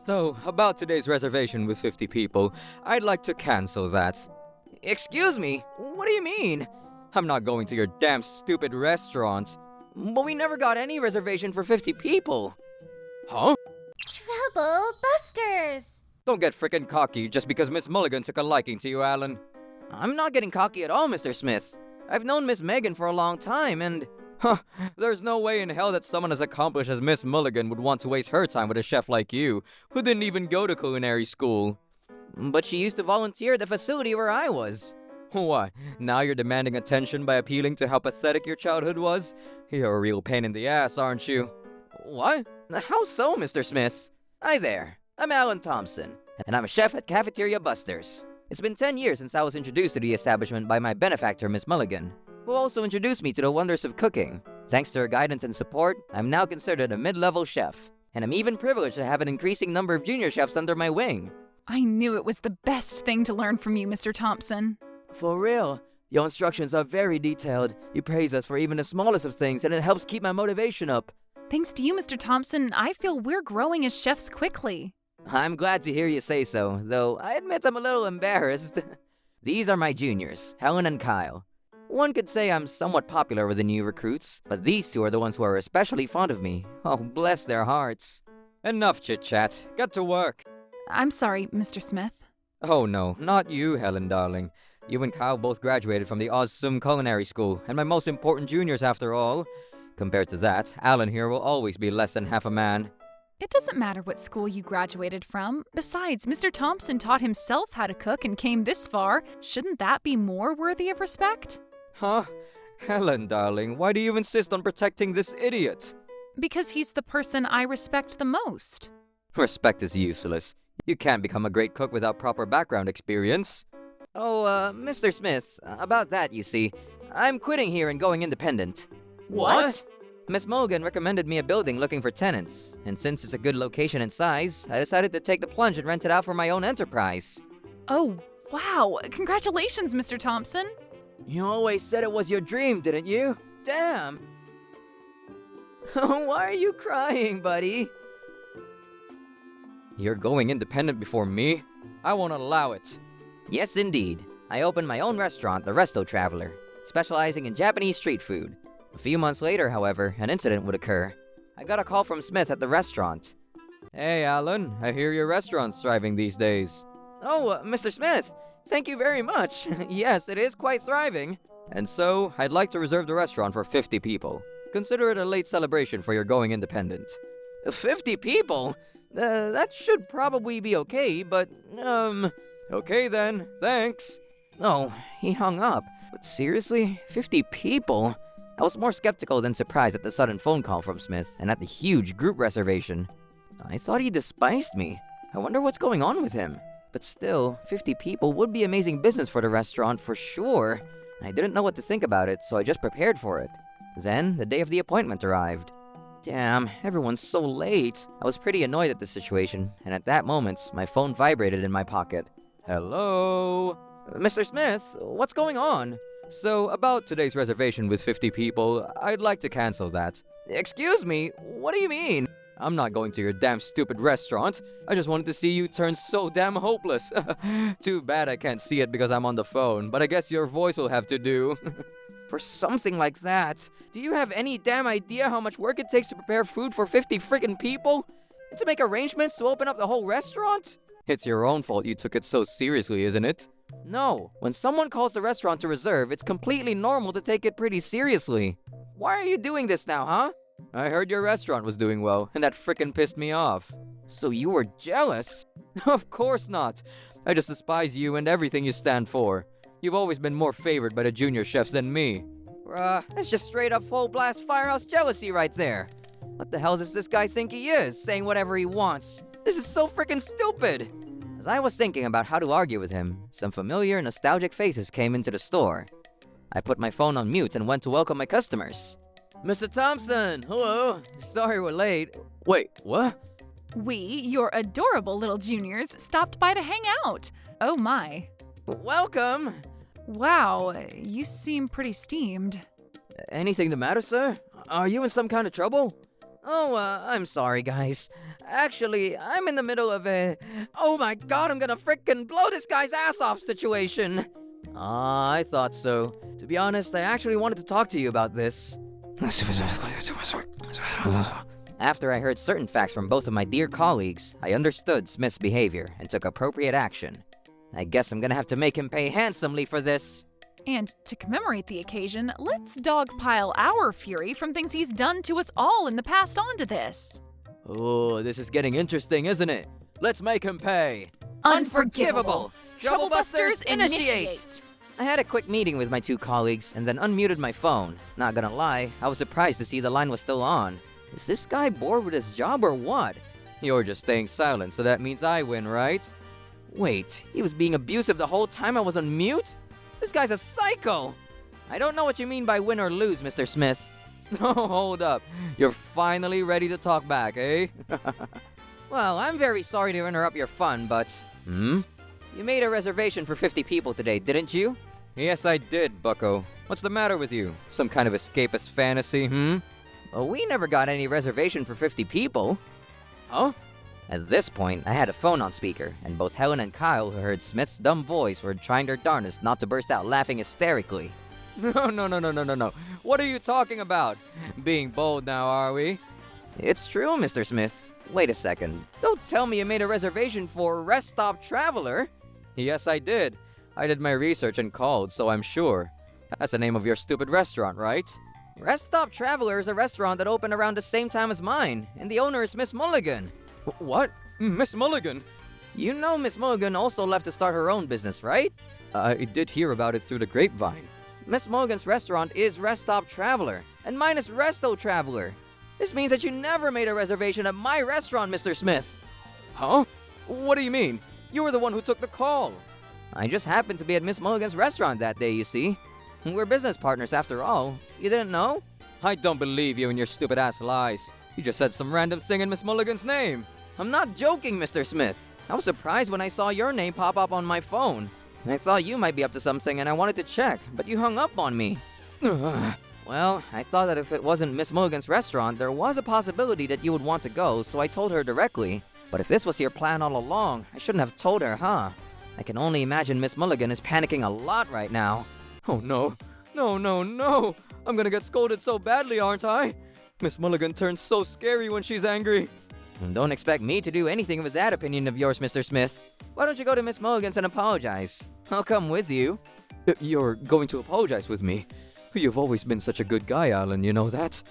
So, about today's reservation with 50 people, I'd like to cancel that. Excuse me? What do you mean? I'm not going to your damn stupid restaurant. But we never got any reservation for 50 people. Huh? Trouble Busters! Don't get frickin' cocky just because Miss Mulligan took a liking to you, Alan. I'm not getting cocky at all, Mr. Smith. I've known Miss Megan for a long time, and... there's no way in hell that someone as accomplished as Miss Mulligan would want to waste her time with a chef like you, who didn't even go to culinary school. But she used to volunteer at the facility where I was. What, now you're demanding attention by appealing to how pathetic your childhood was? You're a real pain in the ass, aren't you? What? How so, Mr. Smith? Hi there, I'm Alan Thompson, and I'm a chef at Cafeteria Busters. It's been 10 years since I was introduced to the establishment by my benefactor, Miss Mulligan, who also introduced me to the wonders of cooking. Thanks to her guidance and support, I'm now considered a mid-level chef, and I'm even privileged to have an increasing number of junior chefs under my wing. I knew it was the best thing to learn from you, Mr. Thompson. For real. Your instructions are very detailed. You praise us for even the smallest of things, and it helps keep my motivation up. Thanks to you, Mr. Thompson, I feel we're growing as chefs quickly. I'm glad to hear you say so, though I admit I'm a little embarrassed. These are my juniors, Helen and Kyle. One could say I'm somewhat popular with the new recruits, but these two are the ones who are especially fond of me. Oh, bless their hearts. Enough chit-chat. Get to work. I'm sorry, Mr. Smith. Oh no, not you, Helen, darling. You and Kyle both graduated from the Awesome Culinary School, and my most important juniors after all. Compared to that, Alan here will always be less than half a man. It doesn't matter what school you graduated from. Besides, Mr. Thompson taught himself how to cook and came this far. Shouldn't that be more worthy of respect? Huh? Helen, darling, why do you insist on protecting this idiot? Because he's the person I respect the most. Respect is useless. You can't become a great cook without proper background experience. Oh, Mr. Smith, about that, you see, I'm quitting here and going independent. What? Miss Mulligan recommended me a building looking for tenants, and since it's a good location and size, I decided to take the plunge and rent it out for my own enterprise. Oh, wow. Congratulations, Mr. Thompson. You always said it was your dream, didn't you? Damn! Why are you crying, buddy? You're going independent before me? I won't allow it. Yes, indeed. I opened my own restaurant, the Resto Traveler, specializing in Japanese street food. A few months later, however, an incident would occur. I got a call from Smith at the restaurant. Hey, Alan, I hear your restaurant's thriving these days. Oh, Mr. Smith, thank you very much. Yes, it is quite thriving. And so, I'd like to reserve the restaurant for 50 people. Consider it a late celebration for your going independent. 50 people? That should probably be okay, but, Okay then, thanks. Oh, he hung up. But seriously, 50 people? I was more skeptical than surprised at the sudden phone call from Smith and at the huge group reservation. I thought he despised me. I wonder what's going on with him. But still, 50 people would be amazing business for the restaurant for sure. I didn't know what to think about it, so I just prepared for it. Then, the day of the appointment arrived. Damn, everyone's so late. I was pretty annoyed at the situation, and at that moment, my phone vibrated in my pocket. Hello? Mr. Smith, what's going on? So, about today's reservation with 50 people, I'd like to cancel that. Excuse me? What do you mean? I'm not going to your damn stupid restaurant. I just wanted to see you turn so damn hopeless. Too bad I can't see it because I'm on the phone, but I guess your voice will have to do. For something like that, do you have any damn idea how much work it takes to prepare food for 50 freaking people? And to make arrangements to open up the whole restaurant? It's your own fault you took it so seriously, isn't it? No, when someone calls the restaurant to reserve, it's completely normal to take it pretty seriously. Why are you doing this now, huh? I heard your restaurant was doing well, and that frickin' pissed me off. So you were jealous? Of course not. I just despise you and everything you stand for. You've always been more favored by the junior chefs than me. That's just straight up full blast firehouse jealousy right there. What the hell does this guy think he is, saying whatever he wants? This is so frickin' stupid! As I was thinking about how to argue with him, some familiar, nostalgic faces came into the store. I put my phone on mute and went to welcome my customers. Mr. Thompson, hello. Sorry we're late. Wait, what? We, your adorable little juniors, stopped by to hang out. Oh my. Welcome. Wow, you seem pretty steamed. Anything the matter, sir? Are you in some kind of trouble? Oh, I'm sorry, guys. Actually, I'm in the middle of a, oh my god, I'm gonna frickin' blow this guy's ass off situation. I thought so. To be honest, I actually wanted to talk to you about this. After I heard certain facts from both of my dear colleagues, I understood Smith's behavior and took appropriate action. I guess I'm gonna have to make him pay handsomely for this. And to commemorate the occasion, let's dogpile our fury from things he's done to us all in the past onto this. Oh, this is getting interesting, isn't it? Let's make him pay. Unforgivable! Troublebusters, initiate! I had a quick meeting with my two colleagues and then unmuted my phone. Not gonna lie, I was surprised to see the line was still on. Is this guy bored with his job or what? You're just staying silent, so that means I win, right? Wait, he was being abusive the whole time I was on mute? This guy's a psycho! I don't know what you mean by win or lose, Mr. Smith. Oh, hold up. You're finally ready to talk back, eh? Well, I'm very sorry to interrupt your fun, but... You made a reservation for 50 people today, didn't you? Yes, I did, bucko. What's the matter with you? Some kind of escapist fantasy, Well, we never got any reservation for 50 people. Huh? At this point, I had a phone on speaker, and both Helen and Kyle, who heard Smith's dumb voice, were trying their darndest not to burst out laughing hysterically. No. What are you talking about? Being bold now, are we? It's true, Mr. Smith. Wait a second. Don't tell me you made a reservation for Rest Stop Traveler. Yes, I did. I did my research and called, so I'm sure. That's the name of your stupid restaurant, right? Rest Stop Traveler is a restaurant that opened around the same time as mine, and the owner is Miss Mulligan. What? Miss Mulligan? You know Miss Mulligan also left to start her own business, right? I did hear about it through the grapevine. Miss Mulligan's restaurant is Rest Stop Traveler, and mine is Resto Traveler. This means that you never made a reservation at my restaurant, Mr. Smith. Huh? What do you mean? You were the one who took the call. I just happened to be at Miss Mulligan's restaurant that day, you see. We're business partners after all. You didn't know? I don't believe you and your stupid ass lies. You just said some random thing in Miss Mulligan's name. I'm not joking, Mr. Smith. I was surprised when I saw your name pop up on my phone. I thought you might be up to something and I wanted to check, but you hung up on me. Well, I thought that if it wasn't Miss Mulligan's restaurant, there was a possibility that you would want to go, so I told her directly. But if this was your plan all along, I shouldn't have told her, huh? I can only imagine Miss Mulligan is panicking a lot right now. Oh no. No. I'm gonna get scolded so badly, aren't I? Miss Mulligan turns so scary when she's angry. And don't expect me to do anything with that opinion of yours, Mr. Smith. Why don't you go to Miss Mulligan's and apologize? I'll come with you. You're going to apologize with me? You've always been such a good guy, Alan, you know that?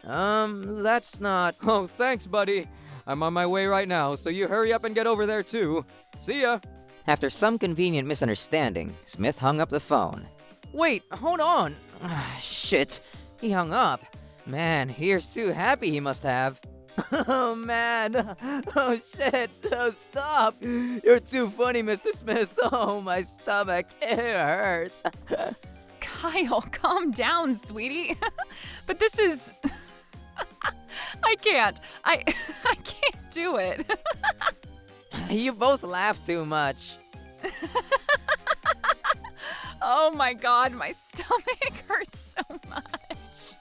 That's not... Oh, thanks, buddy. I'm on my way right now, so you hurry up and get over there, too. See ya. After some convenient misunderstanding, Smith hung up the phone. Wait, hold on. Shit, he hung up. Man, here's too happy he must have. Oh, man. Oh, shit. Oh, stop. You're too funny, Mr. Smith. Oh, my stomach. It hurts. Kyle, calm down, sweetie. But this is... I can't do it. You both laugh too much. Oh my god, my stomach hurts so much.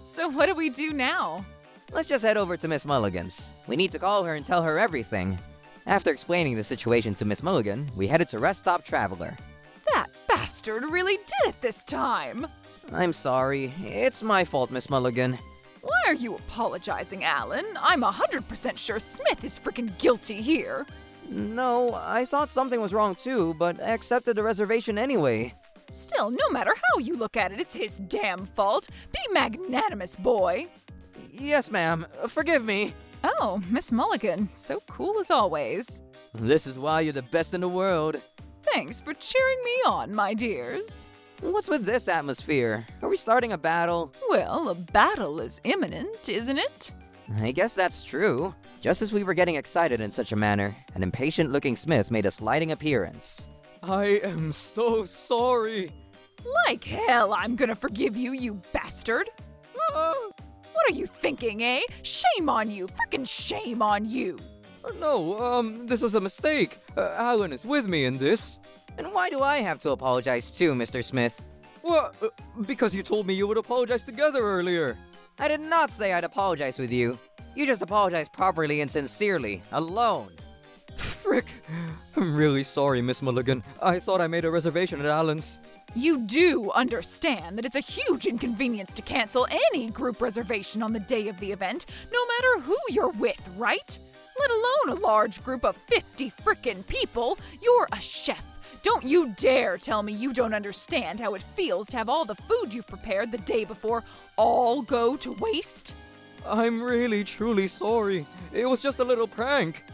So what do we do now? Let's just head over to Miss Mulligan's. We need to call her and tell her everything. After explaining the situation to Miss Mulligan, we headed to Rest Stop Traveler. That bastard really did it this time. I'm sorry. It's my fault, Miss Mulligan. Why are you apologizing, Alan? I'm 100% sure Smith is freaking guilty here. No, I thought something was wrong too, but I accepted the reservation anyway. Still, no matter how you look at it, it's his damn fault. Be magnanimous, boy. Yes, ma'am. Forgive me. Oh, Miss Mulligan, so cool as always. This is why you're the best in the world. Thanks for cheering me on, my dears. What's with this atmosphere? Are we starting a battle? Well, a battle is imminent, isn't it? I guess that's true. Just as we were getting excited in such a manner, an impatient-looking Smith made a sliding appearance. I am so sorry. Like hell I'm gonna forgive you, you bastard. What are you thinking, eh? Shame on you, frickin' shame on you. No, this was a mistake. Alan is with me in this. And why do I have to apologize too, Mr. Smith? Well, because you told me you would apologize together earlier. I did not say I'd apologize with you. You just apologize properly and sincerely, alone. Frick! I'm really sorry, Miss Mulligan. I thought I made a reservation at Allen's. You do understand that it's a huge inconvenience to cancel any group reservation on the day of the event, no matter who you're with, right? Let alone a large group of 50 frickin' people. You're a chef. Don't you dare tell me you don't understand how it feels to have all the food you've prepared the day before all go to waste. I'm really, truly sorry. It was just a little prank.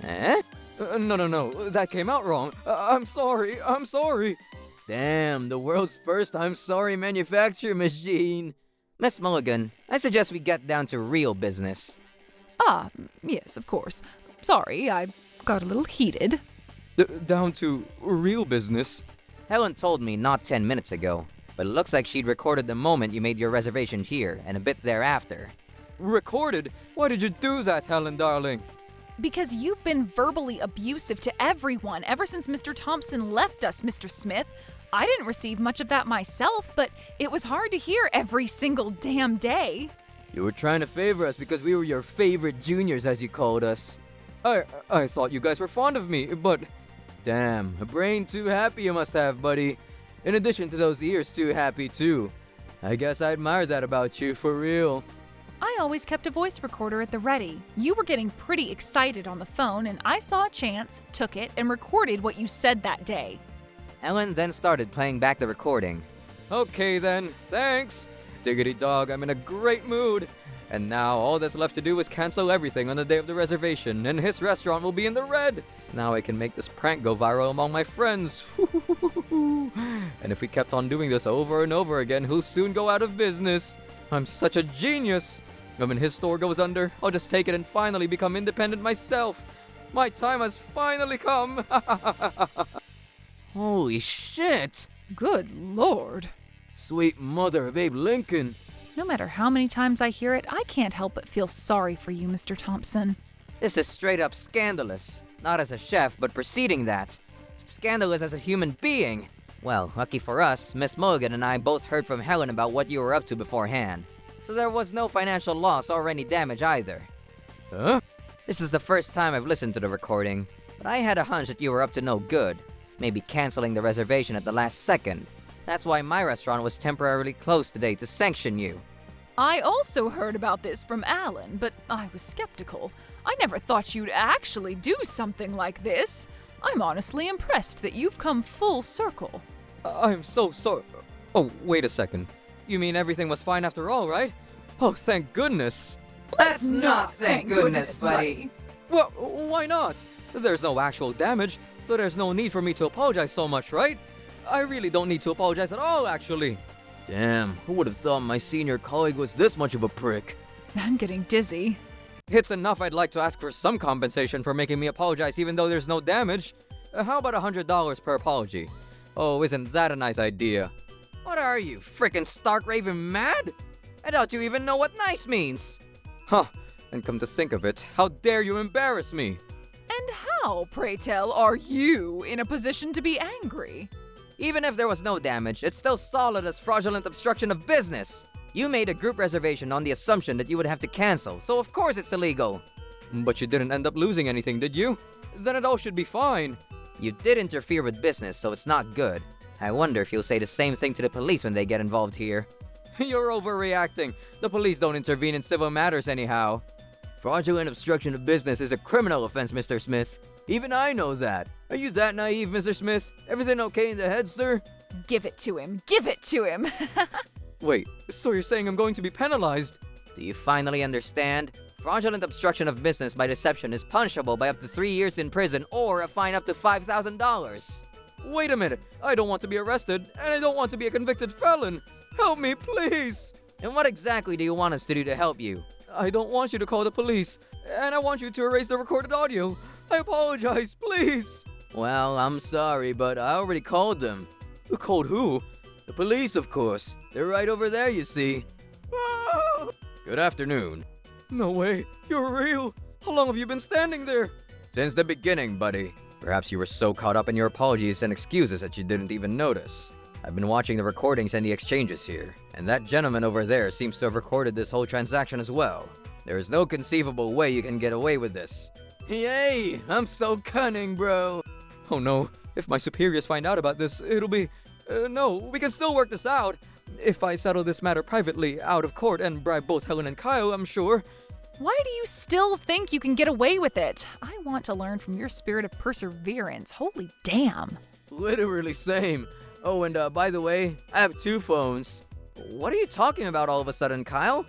Eh? No, that came out wrong. I'm sorry. Damn, the world's first I'm sorry manufacture machine. Miss Mulligan, I suggest we get down to real business. Ah, yes, of course. Sorry, I got a little heated. Down to real business? Helen told me not 10 minutes ago, but it looks like she'd recorded the moment you made your reservation here and a bit thereafter. Recorded? Why did you do that, Helen, darling? Because you've been verbally abusive to everyone ever since Mr. Thompson left us, Mr. Smith. I didn't receive much of that myself, but it was hard to hear every single damn day. You were trying to favor us because we were your favorite juniors, as you called us. I thought you guys were fond of me, but... Damn, a brain too happy you must have, buddy. In addition to those ears too happy, too. I guess I admire that about you, for real. I always kept a voice recorder at the ready. You were getting pretty excited on the phone, and I saw a chance, took it, and recorded what you said that day. Ellen then started playing back the recording. Okay then, thanks. Diggity dog, I'm in a great mood. And now all that's left to do is cancel everything on the day of the reservation, and his restaurant will be in the red. Now I can make this prank go viral among my friends. And if we kept on doing this over and over again, he'll soon go out of business. I'm such a genius. And when his store goes under, I'll just take it and finally become independent myself. My time has finally come. Holy shit! Good Lord. Sweet mother of Abe Lincoln. No matter how many times I hear it, I can't help but feel sorry for you, Mr. Thompson. This is straight up scandalous. Not as a chef, but preceding that. Scandalous as a human being. Well, lucky for us, Miss Mulligan and I both heard from Helen about what you were up to beforehand. So there was no financial loss or any damage either. Huh? This is the first time I've listened to the recording, but I had a hunch that you were up to no good. Maybe canceling the reservation at the last second. That's why my restaurant was temporarily closed today to sanction you. I also heard about this from Alan, but I was skeptical. I never thought you'd actually do something like this. I'm honestly impressed that you've come full circle. I'm so sorry. Oh, wait a second. You mean everything was fine after all, right? Oh, thank goodness. That's not thank goodness, buddy. Well, why not? There's no actual damage, so there's no need for me to apologize so much, right? I really don't need to apologize at all, actually. Damn, who would have thought my senior colleague was this much of a prick? I'm getting dizzy. It's enough I'd like to ask for some compensation for making me apologize even though there's no damage. How about $100 per apology? Oh, isn't that a nice idea? What are you, frickin' stark raving mad? I doubt you even know what nice means. Huh, and come to think of it, how dare you embarrass me? And how, pray tell, are you in a position to be angry? Even if there was no damage, it's still solid as fraudulent obstruction of business. You made a group reservation on the assumption that you would have to cancel, so of course it's illegal. But you didn't end up losing anything, did you? Then it all should be fine. You did interfere with business, so it's not good. I wonder if you'll say the same thing to the police when they get involved here. You're overreacting. The police don't intervene in civil matters anyhow. Fraudulent obstruction of business is a criminal offense, Mr. Smith. Even I know that. Are you that naive, Mr. Smith? Everything okay in the head, sir? Give it to him. Give it to him. Wait, so you're saying I'm going to be penalized? Do you finally understand? Fraudulent obstruction of business by deception is punishable by up to 3 years in prison or a fine up to $5,000. Wait a minute. I don't want to be arrested, and I don't want to be a convicted felon. Help me, please. And what exactly do you want us to do to help you? I don't want you to call the police, and I want you to erase the recorded audio. I apologize, please. Well, I'm sorry, but I already called them. Called who? The police, of course. They're right over there, you see. Good afternoon. No way. You're real. How long have you been standing there? Since the beginning, buddy. Perhaps you were so caught up in your apologies and excuses that you didn't even notice. I've been watching the recordings and the exchanges here, and that gentleman over there seems to have recorded this whole transaction as well. There is no conceivable way you can get away with this. Yay! I'm so cunning, bro! Oh no, if my superiors find out about this, it'll be... no, we can still work this out. If I settle this matter privately, out of court, and bribe both Helen and Kyle, I'm sure. Why do you still think you can get away with it? I want to learn from your spirit of perseverance. Holy damn. Literally same. Oh, and by the way, I have 2 phones. What are you talking about all of a sudden, Kyle?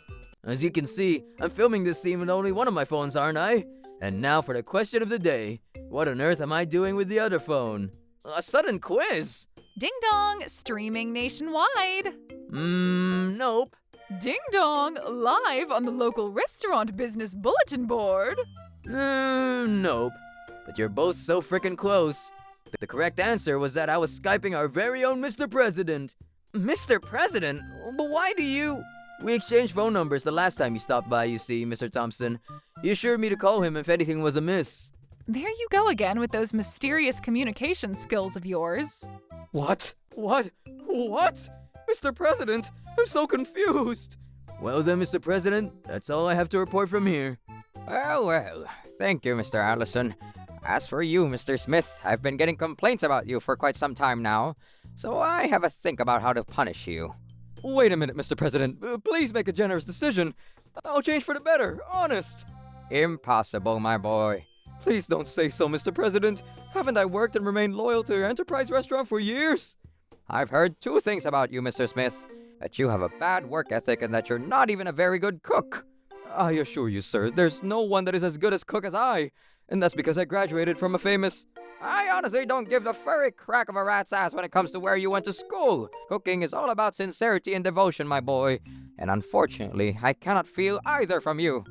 As you can see, I'm filming this scene with only one of my phones, aren't I? And now for the question of the day. What on earth am I doing with the other phone? A sudden quiz? Ding dong, streaming nationwide. Nope. Ding dong, live on the local restaurant business bulletin board. Nope. But you're both so frickin' close. The correct answer was that I was Skyping our very own Mr. President. Mr. President? But why do you... We exchanged phone numbers the last time you stopped by, you see, Mr. Thompson. He assured me to call him if anything was amiss. There you go again with those mysterious communication skills of yours. What? What? Mr. President, I'm so confused. Well then, Mr. President, that's all I have to report from here. Well, thank you, Mr. Allison. As for you, Mr. Smith, I've been getting complaints about you for quite some time now, so I have a think about how to punish you. Wait a minute, Mr. President. Please make a generous decision. I'll change for the better, honest. Impossible, my boy. Please don't say so, Mr. President. Haven't I worked and remained loyal to your enterprise restaurant for years? I've heard 2 things about you, Mr. Smith. That you have a bad work ethic and that you're not even a very good cook. I assure you, sir, there's no one that is as good as cook as I. And that's because I graduated from a famous... I honestly don't give the furry crack of a rat's ass when it comes to where you went to school. Cooking is all about sincerity and devotion, my boy. And unfortunately, I cannot feel either from you.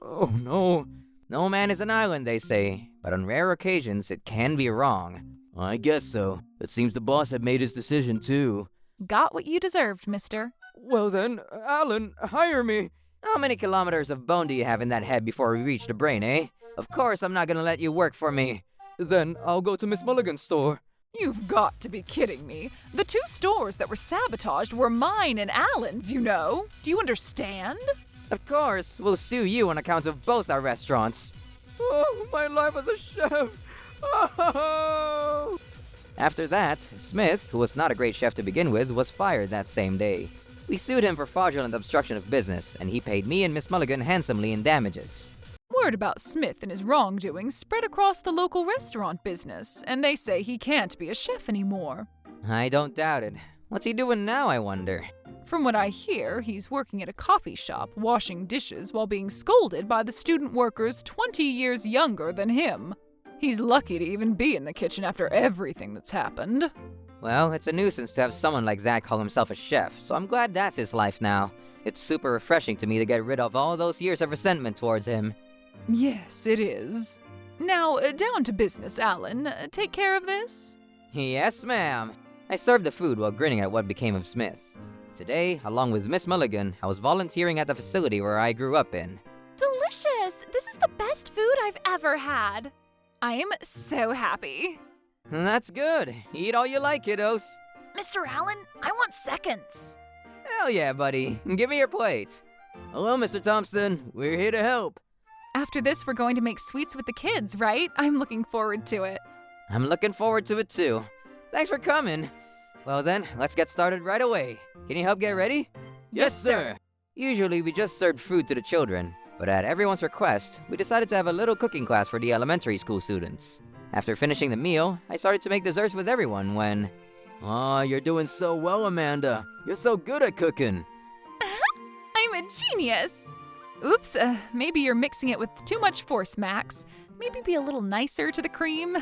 Oh, no. No man is an island, they say. But on rare occasions, it can be wrong. I guess so. It seems the boss had made his decision, too. Got what you deserved, mister. Well then, Alan, hire me. How many kilometers of bone do you have in that head before we reach the brain, eh? Of course I'm not gonna let you work for me. Then I'll go to Miss Mulligan's store. You've got to be kidding me. The 2 stores that were sabotaged were mine and Alan's, you know. Do you understand? Of course, we'll sue you on account of both our restaurants. Oh, my life as a chef. Oh. After that, Smith, who was not a great chef to begin with, was fired that same day. We sued him for fraudulent obstruction of business, and he paid me and Miss Mulligan handsomely in damages. Word about Smith and his wrongdoings spread across the local restaurant business, and they say he can't be a chef anymore. I don't doubt it. What's he doing now, I wonder? From what I hear, he's working at a coffee shop, washing dishes while being scolded by the student workers 20 years younger than him. He's lucky to even be in the kitchen after everything that's happened. Well, it's a nuisance to have someone like that call himself a chef, so I'm glad that's his life now. It's super refreshing to me to get rid of all those years of resentment towards him. Yes, it is. Now, down to business, Alan. Take care of this? Yes, ma'am. I served the food while grinning at what became of Smith. Today, along with Miss Mulligan, I was volunteering at the facility where I grew up in. Delicious! This is the best food I've ever had. I am so happy. That's good. Eat all you like, kiddos. Mr. Allen, I want seconds. Hell yeah, buddy. Give me your plate. Hello, Mr. Thompson. We're here to help. After this, we're going to make sweets with the kids, right? I'm looking forward to it. I'm looking forward to it too. Thanks for coming. Well then, let's get started right away. Can you help get ready? Yes, sir. Usually we just served food to the children, but at everyone's request, we decided to have a little cooking class for the elementary school students. After finishing the meal, I started to make desserts with everyone when... Oh, you're doing so well, Amanda. You're so good at cooking. I'm a genius. Oops, maybe you're mixing it with too much force, Max. Maybe be a little nicer to the cream.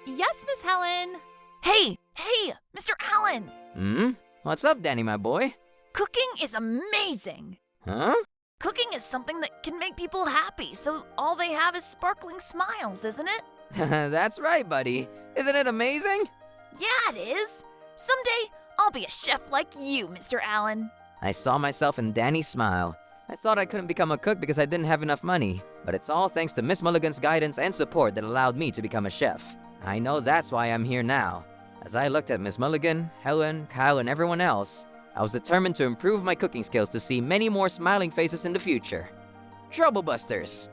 Yes, Miss Helen. Hey, Mr. Allen. What's up, Danny, my boy? Cooking is amazing. Huh? Cooking is something that can make people happy, so all they have is sparkling smiles, isn't it? That's right, buddy. Isn't it amazing? Yeah, it is. Someday, I'll be a chef like you, Mr. Allen. I saw myself in Danny's smile. I thought I couldn't become a cook because I didn't have enough money, but it's all thanks to Miss Mulligan's guidance and support that allowed me to become a chef. I know that's why I'm here now. As I looked at Miss Mulligan, Helen, Kyle, and everyone else, I was determined to improve my cooking skills to see many more smiling faces in the future. Trouble Busters.